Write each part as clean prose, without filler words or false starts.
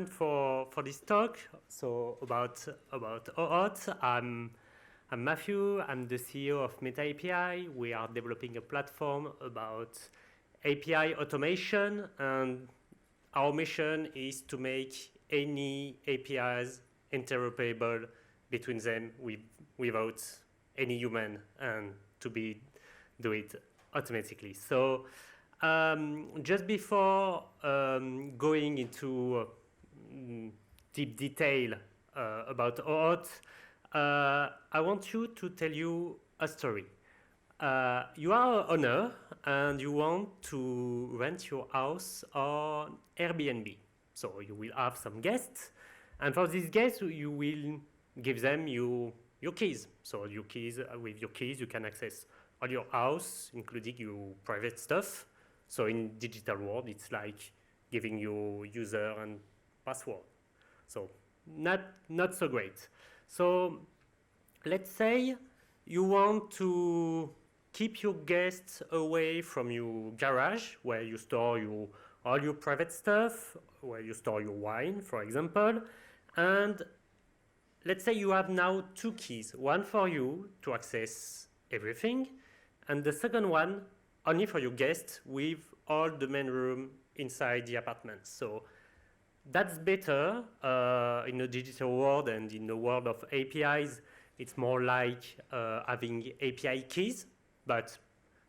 for this talk. So about OAuth, I'm Mathieu. I'm the CEO of MetaAPI. We are developing a platform about API automation, and our mission is to make any APIs interoperable between them without any human, and to do it automatically. So just before going into deep detail about OAuth, I want you to tell you a story. You are an owner and you want to rent your house on Airbnb. So you will have some guests, and for these guests you will give them your keys. So with your keys you can access all your house, including your private stuff. So in digital world, it's like giving your user and password. So not so great. So let's say you want to keep your guests away from your garage, where you store all your private stuff, where you store your wine, for example. And let's say you have now two keys, one for you to access everything, and the second one only for your guests with all the main room inside the apartment. So that's better in the digital world, and in the world of APIs, it's more like having API keys, but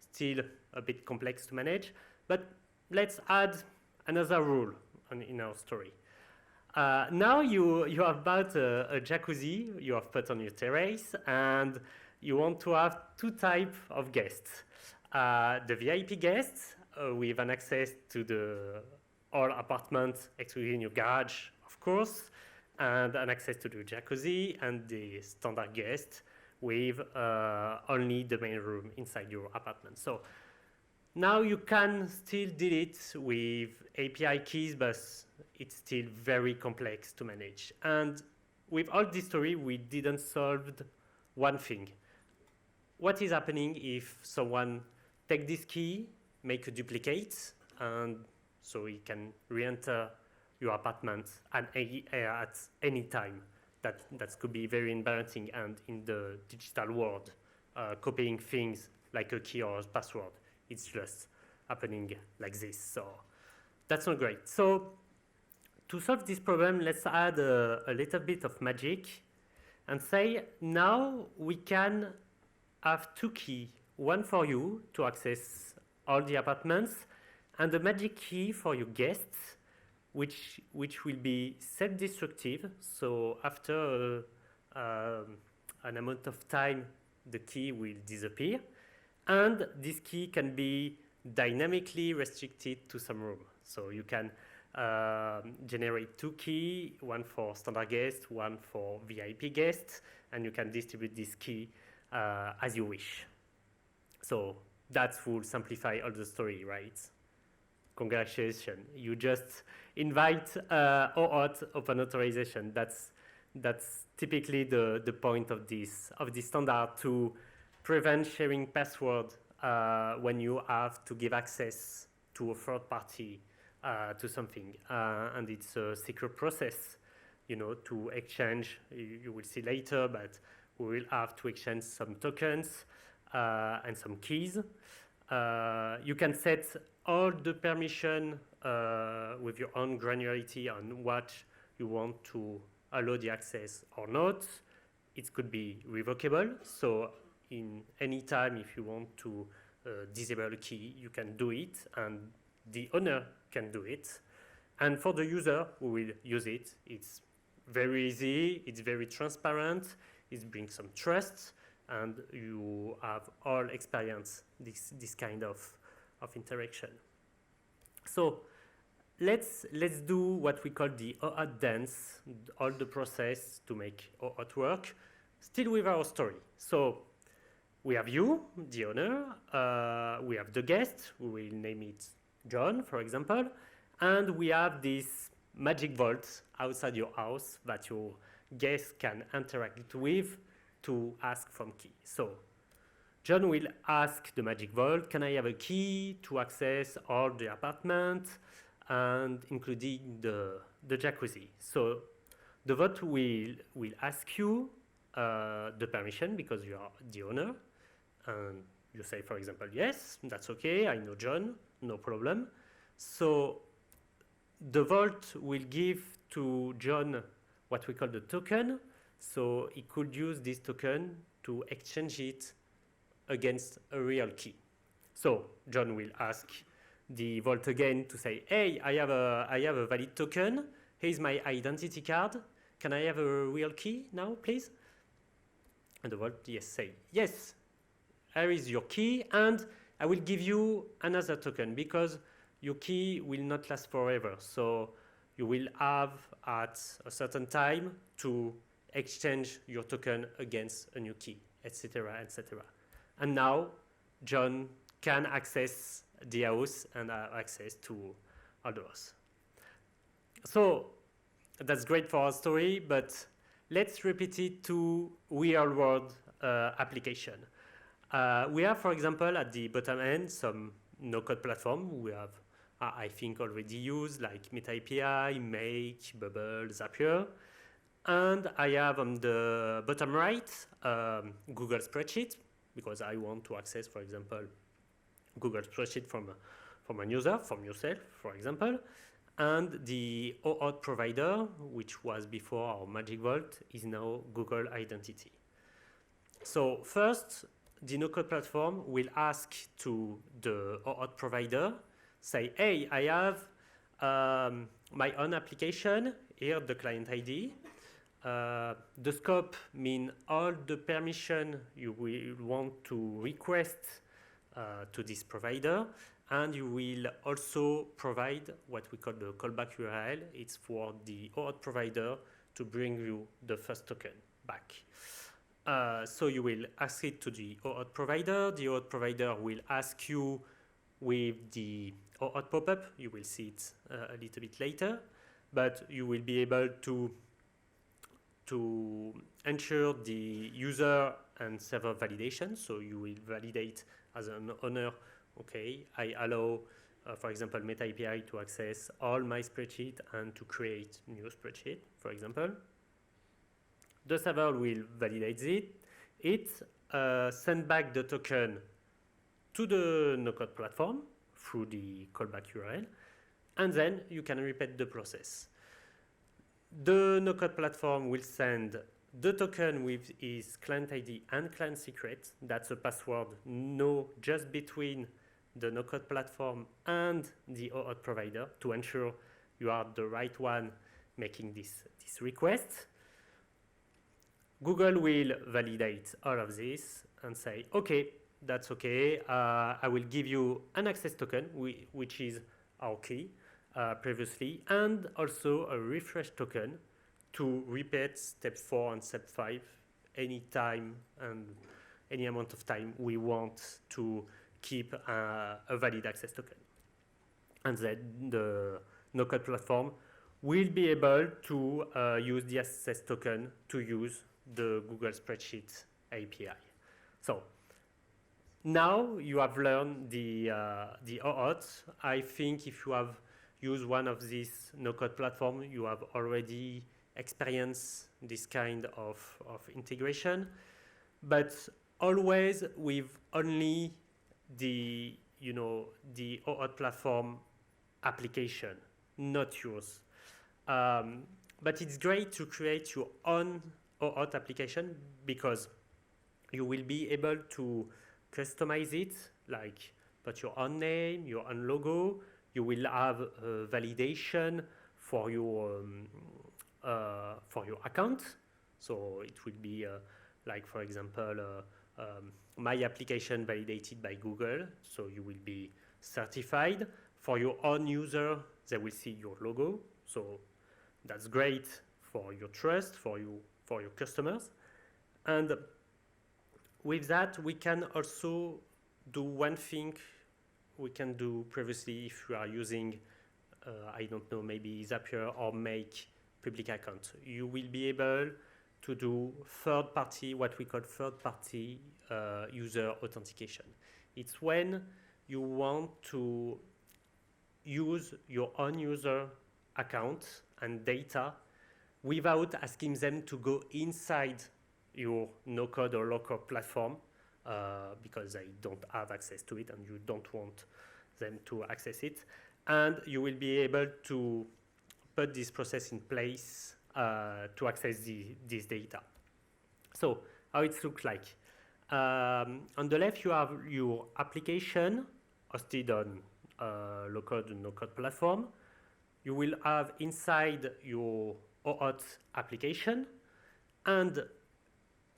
still a bit complex to manage. But let's add another rule in our story. Now you have bought a jacuzzi you have put on your terrace, and you want to have two types of guests. The VIP guests with an access to the all apartments excluding your garage, of course, and an access to the jacuzzi, and the standard guest with only the main room inside your apartment. So now you can still do it with API keys, but it's still very complex to manage. And with all this story, we didn't solve one thing. What is happening if someone take this key, make a duplicate, and so he can re-enter your apartment at any time? That could be very embarrassing, and in the digital world, copying things like a key or a password, it's just happening like this. So that's not great. So to solve this problem, let's add a little bit of magic and say now we can have two keys, one for you to access all the apartments, and a magic key for your guests, which will be self-destructive. So after an amount of time, the key will disappear, and this key can be dynamically restricted to some room. So you can generate two keys, one for standard guests, one for VIP guests, and you can distribute this key as you wish. So that will simplify all the story, right? Congratulations, you just invite OAuth open authorization. That's typically the point of this standard, to prevent sharing password when you have to give access to a third party to something, and it's a secure process, to exchange. You will see later, but we will have to exchange some tokens and some keys. You can set all the permission with your own granularity on what you want to allow the access or not. It could be revocable, so in any time if you want to disable a key, you can do it, and the owner can do it. And for the user who will use it, it's very easy, it's very transparent, it brings some trust, and you have all experience this kind of interaction. So let's do what we call the OAuth dance, all the process to make OAuth work, still with our story. So we have you, the owner, we have the guest, we will name it John, for example, and we have this magic vault outside your house that your guests can interact with to ask for key. So John will ask the magic vault, can I have a key to access all the apartment? and including the jacuzzi. So the vote will ask you the permission because you are the owner, and you say, for example, yes, that's okay, I know John, no problem. So the vault will give to John what we call the token, so he could use this token to exchange it against a real key. So John will ask the vault again to say, hey, I have a valid token, here's my identity card, can I have a real key now, please? And the vault, yes, say, yes, here is your key, and I will give you another token because your key will not last forever. So you will have at a certain time to exchange your token against a new key, etc., etc. And now John can access the house and have access to all the house. So that's great for our story, but let's repeat it to real-world application. We have, for example, at the bottom end, some no-code platform we have, I think, already used, like MetaAPI, Make, Bubble, Zapier. And I have on the bottom right Google Spreadsheet, because I want to access, for example, Google Spreadsheet from a user, from yourself, for example. And the OAuth provider, which was before our Magic Vault, is now Google Identity. So first, the no-code platform will ask to the OAuth provider, say, hey, I have my own application, here the client ID. The scope means all the permission you will want to request to this provider, and you will also provide what we call the callback URL. It's for the OAuth provider to bring you the first token back. So you will ask it to the OAuth provider. The OAuth provider will ask you with the OAuth pop-up. You will see it a little bit later, but you will be able to ensure the user and server validation. So you will validate as an owner, okay, I allow, for example, MetaAPI to access all my spreadsheet and to create new spreadsheet, for example. The server will validate it, send back the token to the no-code platform through the callback URL, and then you can repeat the process. The no-code platform will send the token with its client ID and client secret. That's a password known just between the no-code platform and the OAuth provider to ensure you are the right one making this request. Google will validate all of this and say, okay, that's okay. I will give you an access token, which is our key previously, and also a refresh token to repeat step 4 and step 5 any time and any amount of time we want to keep a valid access token. And then the no-code platform will be able to use the access token to use the Google Spreadsheet API. So now you have learned the OAuth. I think if you have used one of these no-code platforms, you have already experienced this kind of integration, but always with only the OAuth platform application, not yours. But it's great to create your own OAuth application because you will be able to customize it, like put your own name, your own logo. You will have validation for your account. So it will be like, for example, my application validated by Google. So you will be certified. For your own user, they will see your logo. So that's great for your trust, for your customers. And with that, we can also do one thing we can do previously if you are using, I don't know, maybe Zapier or Make public account. You will be able to do third-party, what we call third-party user authentication. It's when you want to use your own user account and data without asking them to go inside your no-code or low-code platform because they don't have access to it and you don't want them to access it. And you will be able to put this process in place to access this data. So how it looks like. On the left, you have your application hosted on low-code and no-code platform. You will have inside your OAuth application, and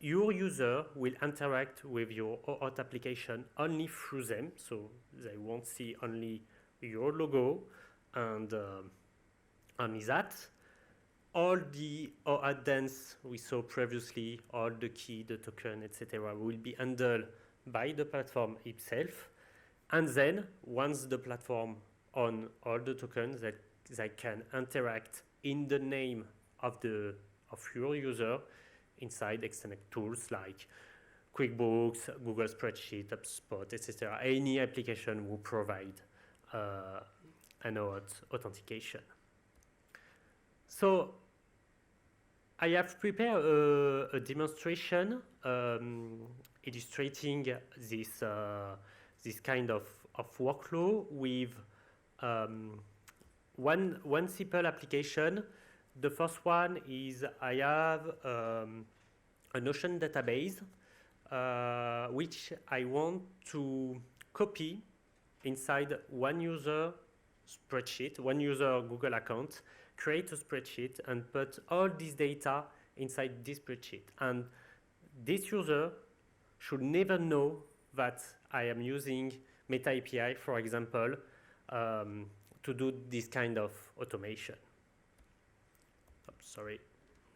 your user will interact with your OAuth application only through them, so they won't see only your logo, and only that. All the OAuth dance we saw previously, all the key, the token, etc., will be handled by the platform itself. And then, once the platform on all the tokens, that they can interact in the name of your user inside external tools like QuickBooks, Google Spreadsheet, HubSpot, etc. Any application will provide an OAuth authentication. So I have prepared a demonstration illustrating this kind of workflow with one simple application. The first one is I have a Notion database which I want to copy inside one user spreadsheet, one user Google account, create a spreadsheet and put all this data inside this spreadsheet. And this user should never know that I am using MetaAPI, for example, to do this kind of automation. Sorry,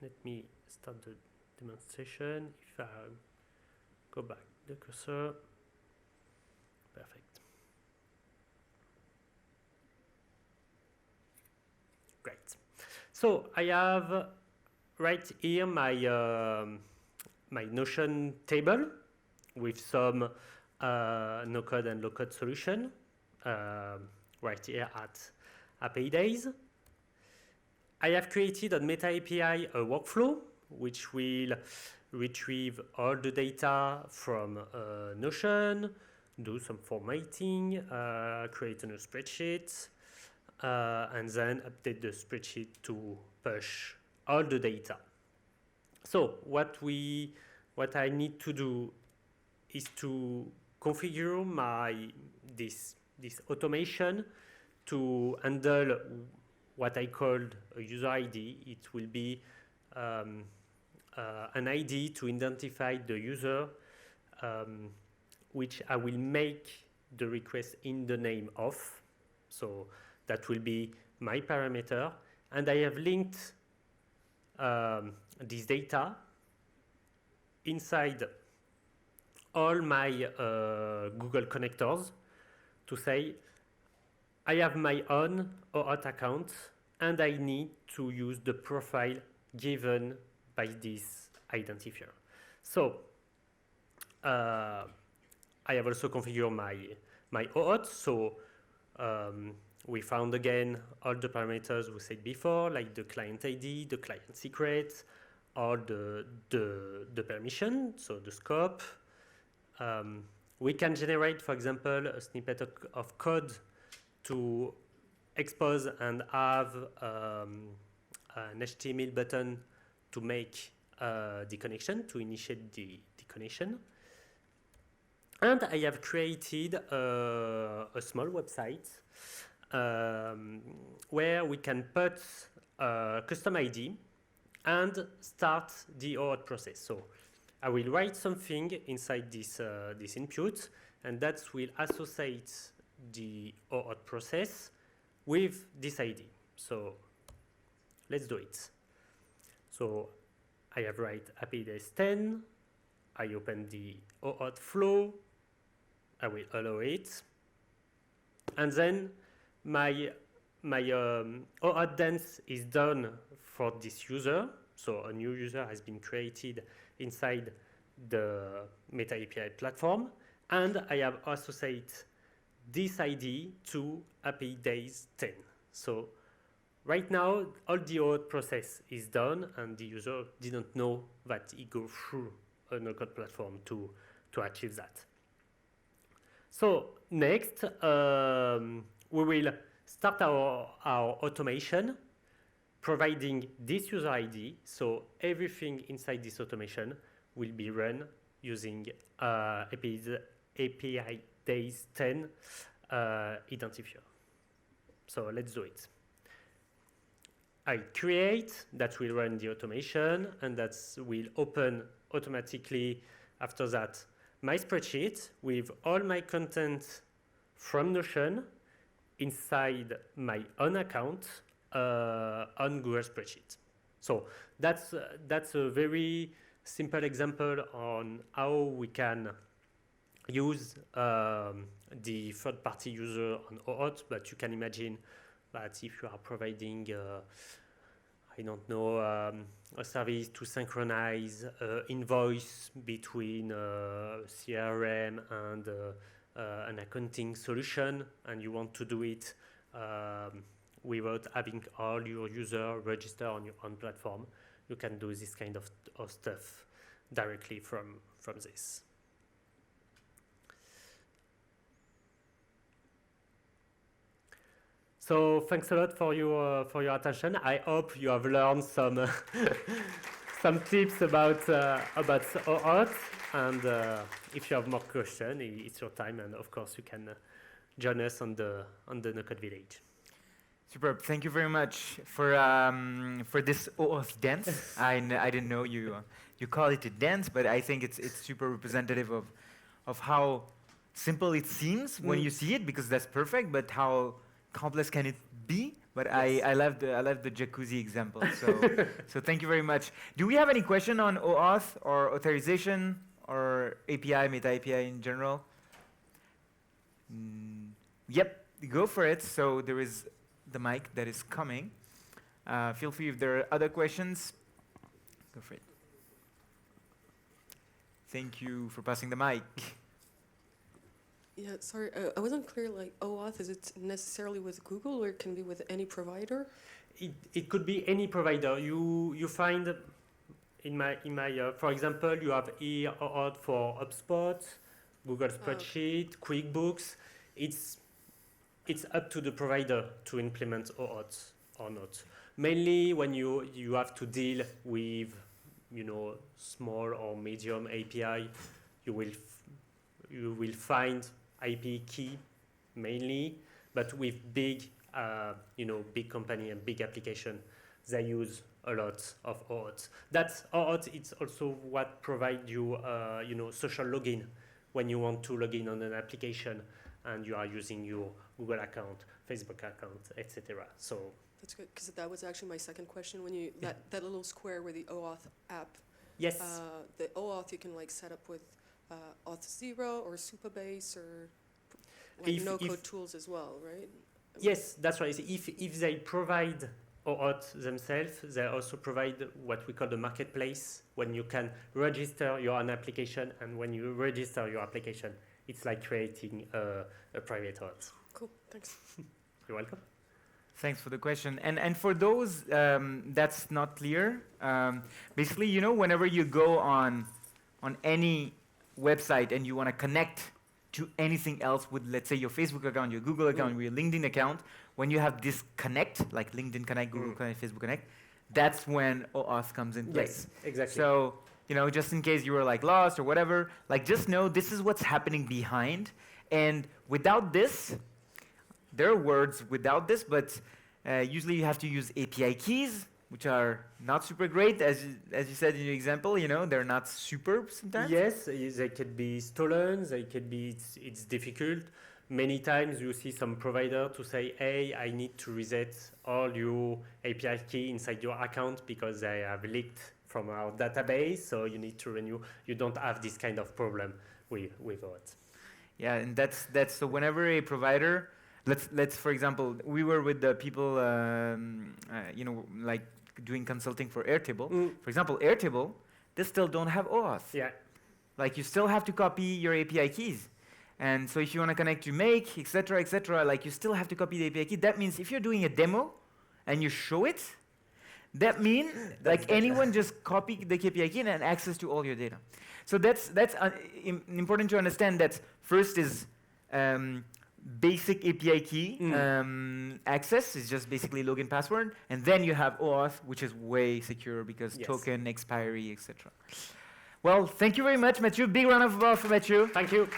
let me start the demonstration. If I go back the cursor, perfect. Great. So I have right here my my Notion table with some no-code and low-code solution right here at Apidays. I have created on MetaAPI a workflow which will retrieve all the data from Notion, do some formatting, create a new spreadsheet, and then update the spreadsheet to push all the data. So what I need to do is to configure this automation to handle what I called a user ID. It will be an ID to identify the user, which I will make the request in the name of. So that will be my parameter. And I have linked this data inside all my Google connectors to say, I have my own OAuth account and I need to use the profile given by this identifier. So I have also configured my OAuth. So we found again all the parameters we said before, like the client ID, the client secret, or the permission, so the scope. We can generate, for example, a snippet of code to expose and have an HTML button to make the connection, to initiate the connection. And I have created a small website where we can put a custom ID and start the OAuth process. So I will write something inside this input, and that will associate the OAuth process with this ID. So let's do it. So I have write Apidays 10. I open the OAuth flow. I will allow it. And then my OAuth dance is done for this user. So a new user has been created inside the MetaAPI platform. And I have associated this ID to Apidays 10. So right now, all the OAuth process is done, and the user didn't know that he go through a no-code platform to achieve that. So next, we will start our automation, providing this user ID. So everything inside this automation will be run using Apidays 10 identifier. So let's do it. I create, that will run the automation, and that will open automatically after that my spreadsheet with all my content from Notion inside my own account on Google Spreadsheet. So that's a very simple example on how we can use the third-party user on OAuth, but you can imagine that if you are providing, I don't know, a service to synchronize invoice between CRM and an accounting solution, and you want to do it without having all your users register on your own platform, you can do this kind of stuff directly from this. So thanks a lot for your attention. I hope you have learned some some tips about OAuth, and if you have more questions, it's your time, and of course you can join us on the no-code village. Superb. Thank you very much for this OAuth dance. I didn't know you call it a dance, but I think it's super representative of how simple it seems when you see it, because that's perfect. But how complex can it be? But yes. I love the jacuzzi example. So thank you very much. Do we have any question on OAuth or authorization or API, MetaAPI in general? Yep, go for it. So there is the mic that is coming. Feel free if there are other questions. Go for it. Thank you for passing the mic. Yeah, sorry, I wasn't clear, like OAuth, is it necessarily with Google or it can be with any provider? It could be any provider. You find in my for example, you have here OAuth for HubSpot, Google Spreadsheet, QuickBooks. It's up to the provider to implement OAuth or not. Mainly when you have to deal with small or medium API, you will find IP key mainly, but with big big company and big application, they use a lot of OAuth. That's OAuth. It's also what provide you social login when you want to log in on an application and you are using your Google account, Facebook account, etc. So that's good, because that was actually my second question. When you that little square with the OAuth app, yes, the OAuth you can like set up with Auth0 or Supabase or like no-code tools as well, right? Yes, that's right. If they provide OAuth themselves, they also provide what we call the marketplace, when you can register your own application, and when you register your application, it's like creating a private OAuth. Cool, thanks. You're welcome. Thanks for the question. And for those that's not clear, basically, whenever you go on any website and you want to connect to anything else with, let's say, your Facebook account, your Google account, your LinkedIn account, when you have this connect, like LinkedIn Connect, Google Connect, Facebook Connect, that's when OAuth comes in place. Yes, exactly. So, just in case you were like lost or whatever, like just know this is what's happening behind. And without this, there are words without this, but usually you have to use API keys, which are not super great, as you said in your example. They're not superb sometimes. Yes, they could be stolen. They could be. It's difficult. Many times you see some provider to say, "Hey, I need to reset all your API key inside your account because they have leaked from our database. So you need to renew." You don't have this kind of problem with it. Yeah, and that's so. Whenever a provider, let's for example, we were with the people, like doing consulting for Airtable. For example, Airtable, they still don't have OAuth. Yeah. Like you still have to copy your API keys. And so if you want to connect to Make, etc., like you still have to copy the API key. That means if you're doing a demo and you show it, that means like anyone just copy the API key and access to all your data. So that's important to understand that first is basic API key access is just basically login password, and then you have OAuth, which is way secure because token expiry, etc. Well, thank you very much, Mathieu. Big round of applause for Mathieu. Thank you.